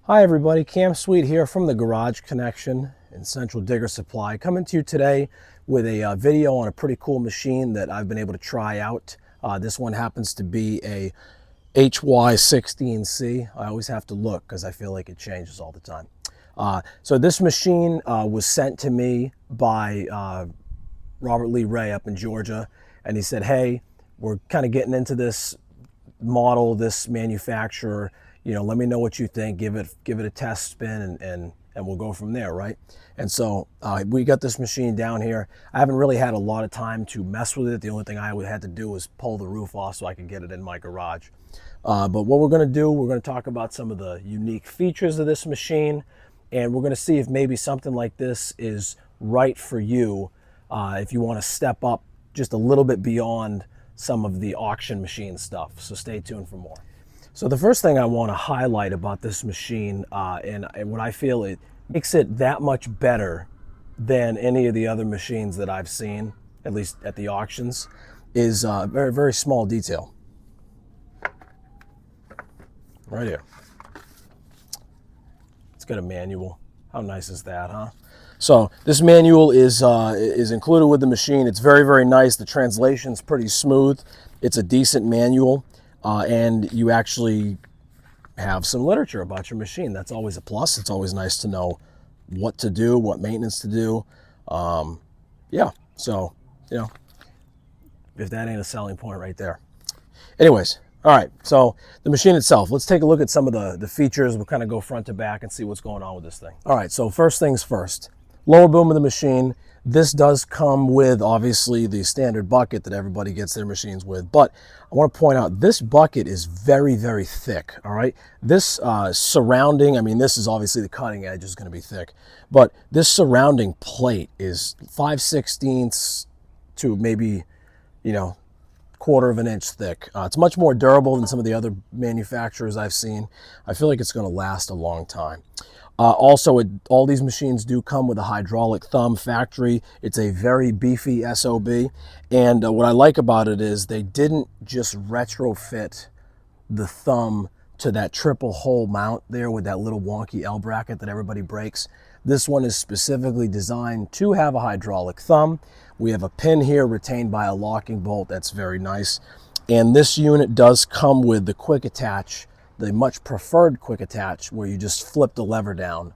Hi everybody, Cam Sweet here from the Garage Connection in Central Digger Supply, coming to you today with a video on a pretty cool machine that I've been able to try out. This one happens to be a HY16C. I always have to look because I feel like it changes all the time. So this machine was sent to me by Robert Lee Ray up in Georgia, and he said, hey, we're kind of getting into this model, this manufacturer, let me know what you think, give it a test spin, and we'll go from there, right? And so we got this machine down here. I haven't really had a lot of time to mess with it. The only thing I had to do was pull the roof off so I could get it in my garage. But what we're gonna do, we're gonna talk about some of the unique features of this machine, and we're gonna see if maybe something like this is right for you if you wanna step up just a little bit beyond some of the auction machine stuff. So stay tuned for more. So the first thing I want to highlight about this machine, and what I feel it makes it that much better than any of the other machines that I've seen, at least at the auctions, is a very, very small detail. Right here. It's got a manual. How nice is that, huh? So this manual is included with the machine. It's very, very nice. The translation's pretty smooth. It's a decent manual. And you actually have some literature about your machine. That's always a plus. It's always nice to know what to do, what maintenance to do. Yeah, so, if that ain't a selling point right there. Anyways, all right, so the machine itself, let's take a look at some of the features. We'll kind of go front to back and see what's going on with this thing. All right, so first things first, lower boom of the machine. This does come with, obviously, the standard bucket that everybody gets their machines with. But I want to point out, this bucket is very, very thick, all right? This surrounding, I mean, this is obviously the cutting edge is going to be thick. But this surrounding plate is 5/16 to maybe, quarter of an inch thick. It's much more durable than some of the other manufacturers I've seen. I feel like it's going to last a long time. Also, all these machines do come with a hydraulic thumb factory. It's a very beefy SOB. And what I like about it is they didn't just retrofit the thumb to that triple hole mount there with that little wonky L bracket that everybody breaks. This one is specifically designed to have a hydraulic thumb. We have a pin here retained by a locking bolt. That's very nice. And this unit does come with the quick attach, the much preferred quick attach, where you just flip the lever down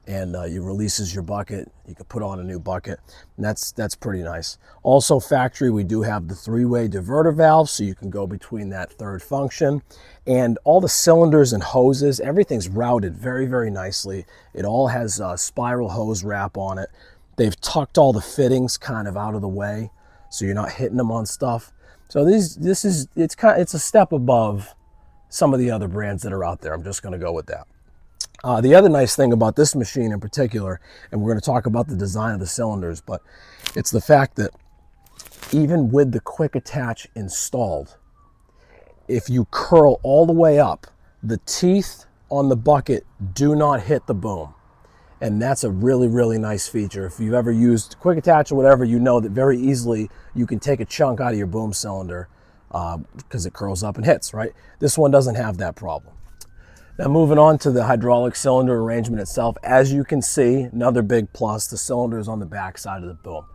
and it releases your bucket. You can put on a new bucket, and that's pretty nice. Also factory, we do have the three-way diverter valve, so you can go between that third function. And all the cylinders and hoses, everything's routed very, very nicely. It all has a spiral hose wrap on it. They've tucked all the fittings kind of out of the way, so you're not hitting them on stuff. So it's a step above some of the other brands that are out there. I'm just going to go with that. The other nice thing about this machine in particular, and we're going to talk about the design of the cylinders, but it's the fact that even with the quick attach installed, if you curl all the way up, the teeth on the bucket do not hit the boom. And that's a really, really nice feature. If you've ever used quick attach or whatever, you know that very easily you can take a chunk out of your boom cylinder because it curls up and hits, right? This one doesn't have that problem. Now moving on to the hydraulic cylinder arrangement itself, as you can see, another big plus, the cylinder is on the back side of the boom.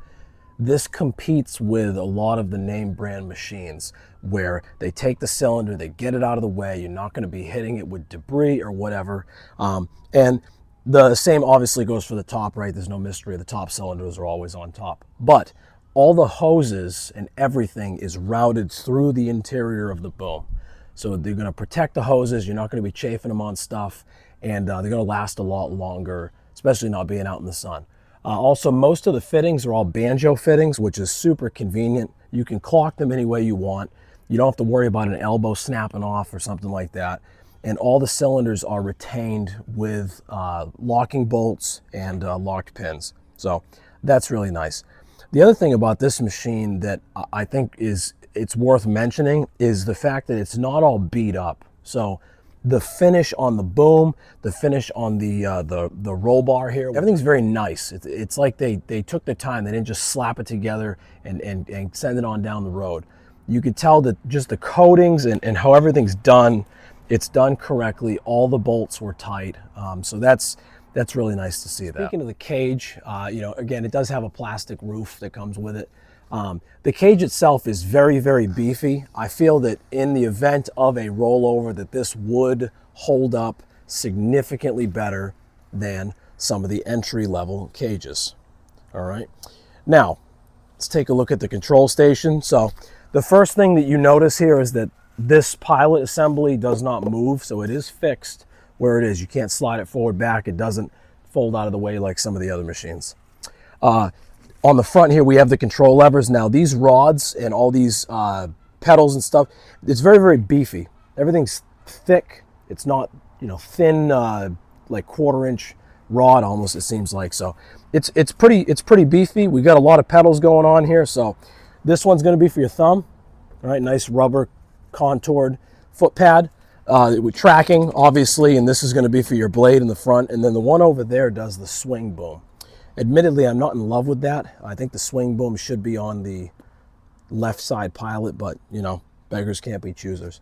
This competes with a lot of the name brand machines where they take the cylinder, they get it out of the way, you're not going to be hitting it with debris or whatever. And the same obviously goes for the top, right? There's no mystery. The top cylinders are always on top. But all the hoses and everything is routed through the interior of the boom. So they're going to protect the hoses. You're not going to be chafing them on stuff, and they're going to last a lot longer, especially not being out in the sun. Also, most of the fittings are all banjo fittings, which is super convenient. You can clock them any way you want. You don't have to worry about an elbow snapping off or something like that. And all the cylinders are retained with locking bolts and locked pins. So that's really nice. The other thing about this machine that I think it's worth mentioning is the fact that it's not all beat up. So the finish on the boom, the finish on the roll bar here, everything's very nice. It's like they took their time. They didn't just slap it together and send it on down the road. You could tell that just the coatings and how everything's done It's done correctly. All the bolts were tight. So that's really nice to see that. Speaking of the cage, you know, again, it does have a plastic roof that comes with it. The cage itself is very, very beefy. I feel that in the event of a rollover that this would hold up significantly better than some of the entry-level cages. All right. Now, let's take a look at the control station. So the first thing that you notice here is that this pilot assembly does not move, so it is fixed where it is. You can't slide it forward, back. It doesn't fold out of the way like some of the other machines. On the front here, we have the control levers. Now, these rods and all these pedals and stuff, it's very, very beefy. Everything's thick. It's not, you know, thin, like 1/4 inch rod almost, it seems like. So it's pretty beefy. We got a lot of pedals going on here. So this one's going to be for your thumb. All right, nice rubber contoured foot pad with tracking, obviously, and this is going to be for your blade in the front. And then the one over there does the swing boom. Admittedly, I'm not in love with that. I think the swing boom should be on the left side pilot, but, you know, beggars can't be choosers.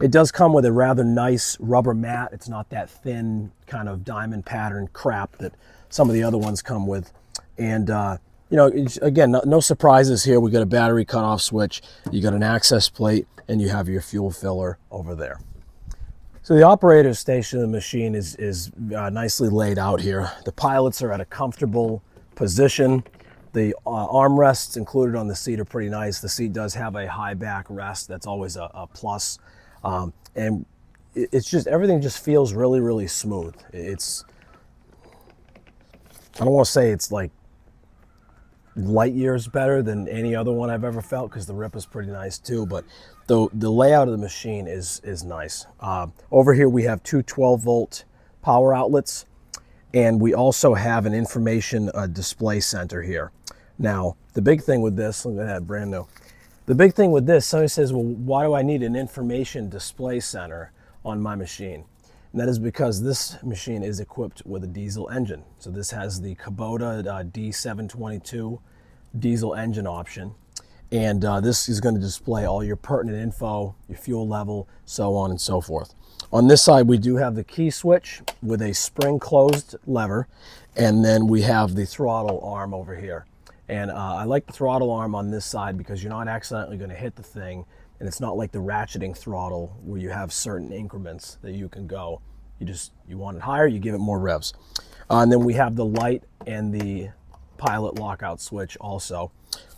It does come with a rather nice rubber mat. It's not that thin kind of diamond pattern crap that some of the other ones come with. And, you know, again, no surprises here. We got a battery cutoff switch, you got an access plate, and you have your fuel filler over there. So the operator station of the machine is nicely laid out here. The pilots are at a comfortable position. The armrests included on the seat are pretty nice. The seat does have a high back rest. That's always a plus. And it's just, everything just feels really, really smooth. I don't want to say it's like light years better than any other one I've ever felt, because the rip is pretty nice too, but the layout of the machine is nice. Over here we have two 12-volt power outlets, and we also have an information display center here. Now, the big thing with this, look at that, brand new. The big thing with this, somebody says, well, why do I need an information display center on my machine? And that is because this machine is equipped with a diesel engine. So this has the Kubota D722 diesel engine option. And this is going to display all your pertinent info, your fuel level, so on and so forth. On this side, we do have the key switch with a spring closed lever. And then we have the throttle arm over here. And I like the throttle arm on this side because you're not accidentally going to hit the thing. And it's not like the ratcheting throttle where you have certain increments that you can go. You want it higher, you give it more revs. And then we have the light and the pilot lockout switch also.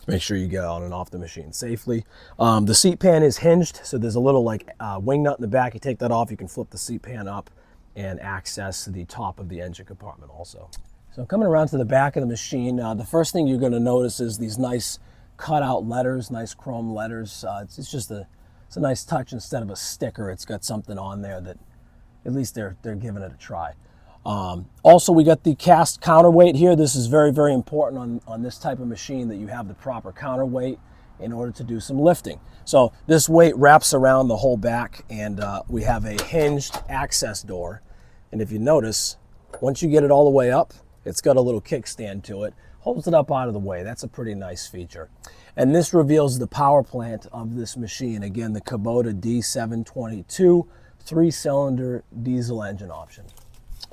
Make sure you get on and off the machine safely. The seat pan is hinged, so there's a little like wing nut in the back. You take that off, you can flip the seat pan up and access the top of the engine compartment also. So coming around to the back of the machine, the first thing you're going to notice is these nice cutout letters, nice chrome letters. It's just it's a nice touch. Instead of a sticker, it's got something on there that at least they're giving it a try. Also, we got the cast counterweight here. This is very, very important on this type of machine, that you have the proper counterweight in order to do some lifting. So this weight wraps around the whole back, and we have a hinged access door. And if you notice, once you get it all the way up, it's got a little kickstand to it, holds it up out of the way. That's a pretty nice feature. And this reveals the power plant of this machine. Again, the Kubota D722 3-cylinder diesel engine option.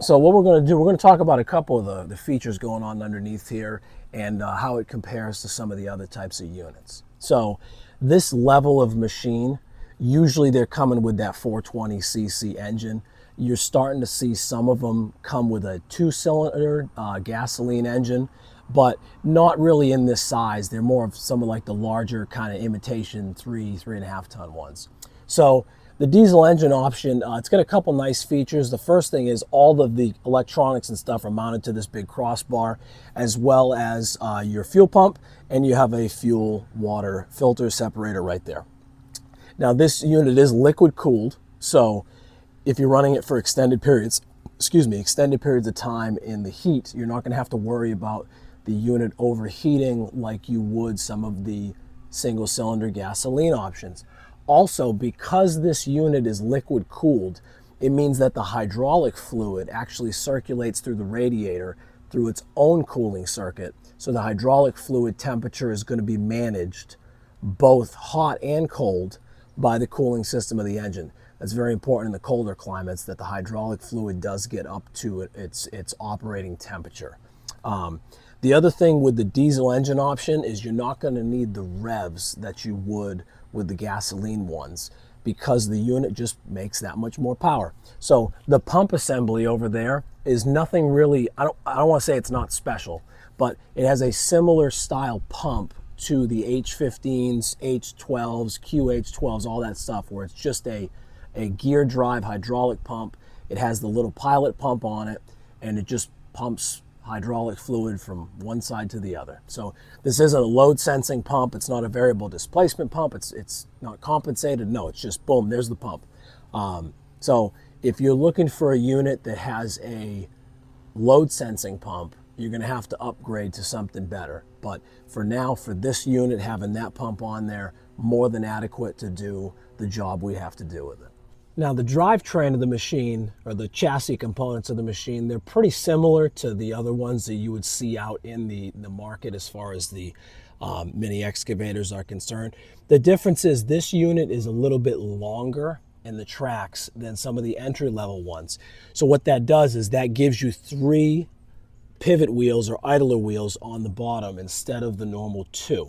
So what we're going to do, we're going to talk about a couple of the features going on underneath here, and how it compares to some of the other types of units. So this level of machine, usually they're coming with that 420cc engine. You're starting to see some of them come with a 2-cylinder gasoline engine, but not really in this size. They're more of some of like the larger kind of imitation 3.5 ton ones. So the diesel engine option, it's got a couple nice features. The first thing is all of the electronics and stuff are mounted to this big crossbar, as well as your fuel pump, and you have a fuel water filter separator right there. Now this unit is liquid cooled, so if you're running it for extended periods of time in the heat, you're not going to have to worry about the unit overheating like you would some of the single-cylinder gasoline options. Also, because this unit is liquid cooled, it means that the hydraulic fluid actually circulates through the radiator through its own cooling circuit. So the hydraulic fluid temperature is going to be managed both hot and cold by the cooling system of the engine. That's very important in the colder climates, that the hydraulic fluid does get up to its operating temperature. The other thing with the diesel engine option is you're not going to need the revs that you would with the gasoline ones, because the unit just makes that much more power. So the pump assembly over there is nothing really, I don't want to say it's not special, but it has a similar style pump to the H15s, H12s, QH12s, all that stuff, where it's just a gear drive hydraulic pump. It has the little pilot pump on it, and it just pumps hydraulic fluid from one side to the other. So this isn't a load sensing pump. It's not a variable displacement pump. It's not compensated. No, it's just boom, there's the pump. So if you're looking for a unit that has a load sensing pump, you're going to have to upgrade to something better. But for now, for this unit, having that pump on there, more than adequate to do the job we have to do with it. Now, the drivetrain of the machine, or the chassis components of the machine, they're pretty similar to the other ones that you would see out in the market as far as the mini excavators are concerned. The difference is this unit is a little bit longer in the tracks than some of the entry-level ones. So what that does is that gives you 3 pivot wheels or idler wheels on the bottom instead of the normal 2.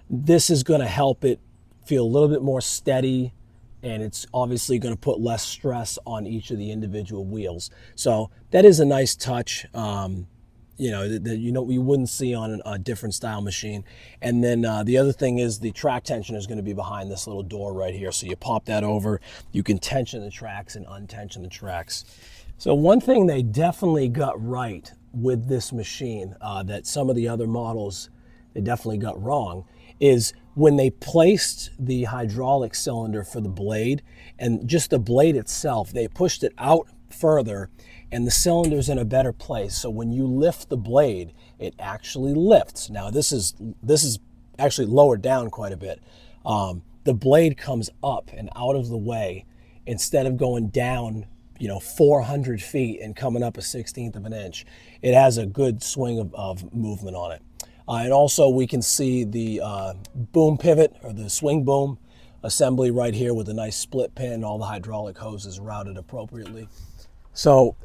This is going to help it feel a little bit more steady, and it's obviously going to put less stress on each of the individual wheels. So that is a nice touch, that you wouldn't see on a different style machine. And then the other thing is the track tension is going to be behind this little door right here. So you pop that over, you can tension the tracks and untension the tracks. So one thing they definitely got right with this machine that some of the other models they definitely got wrong is when they placed the hydraulic cylinder for the blade, and just the blade itself, they pushed it out further and the cylinder's in a better place. So when you lift the blade, it actually lifts. Now this is actually lowered down quite a bit. The blade comes up and out of the way instead of going down 400 feet and coming up a 1/16 of an inch. It has a good swing of movement on it. And also we can see the boom pivot, or the swing boom assembly right here with a nice split pin. All the hydraulic hoses routed appropriately. So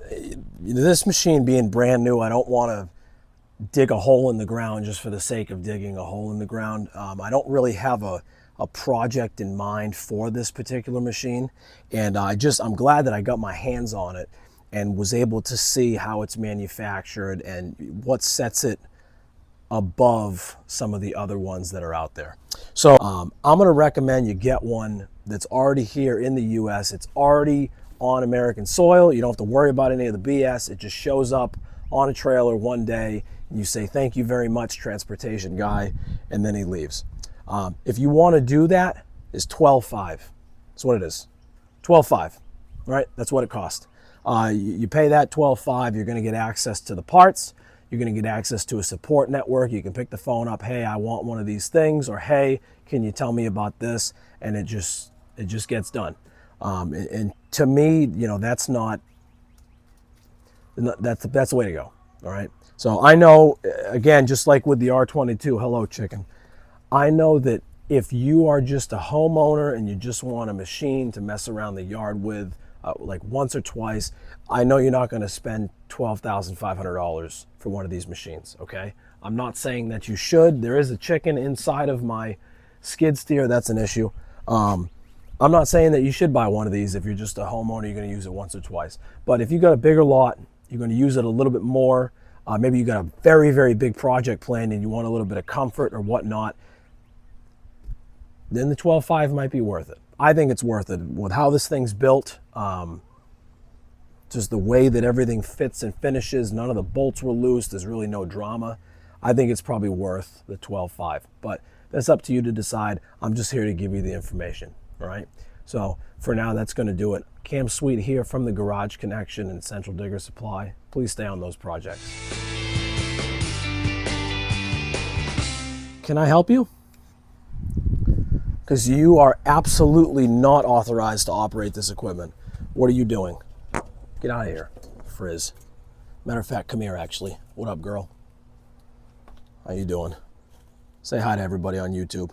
this machine being brand new, I don't want to dig a hole in the ground just for the sake of digging a hole in the ground. I don't really have a project in mind for this particular machine, and I'm glad that I got my hands on it and was able to see how it's manufactured and what sets it above some of the other ones that are out there. So I'm going to recommend you get one that's already here in the US. It's already on American soil. You don't have to worry about any of the BS. It just shows up on a trailer one day and you say, "Thank you very much, transportation guy," and then he leaves. If you want to do that, it's $12,500. That's what it is. $12,500, right? That's what it costs. You pay that $12,500, you're going to get access to the parts. You're going to get access to a support network. You can pick the phone up, "Hey, I want one of these things," or "Hey, can you tell me about this?" And it just gets done. And to me, that's the way to go. All right. So I know, again, just like with the R22, hello chicken. I know that if you are just a homeowner and you just want a machine to mess around the yard with, like once or twice, I know you're not going to spend $12,500 for one of these machines, okay? I'm not saying that you should. There is a chicken inside of my skid steer. That's an issue. I'm not saying that you should buy one of these if you're just a homeowner, you're going to use it once or twice. But if you got a bigger lot, you're going to use it a little bit more. Maybe you got a very, very big project planned and you want a little bit of comfort or whatnot, then the $12,500 might be worth it. I think it's worth it with how this thing's built. Just the way that everything fits and finishes. None of the bolts were loose. There's really no drama. I think it's probably worth the $12,500. But that's up to you to decide. I'm just here to give you the information. All right. So for now, that's going to do it. Cam Sweet here from the Garage Connection and Central Digger Supply. Please stay on those projects. Can I help you? Because you are absolutely not authorized to operate this equipment. What are you doing? Get out of here, Frizz. Matter of fact, come here actually. What up, girl? How you doing? Say hi to everybody on YouTube.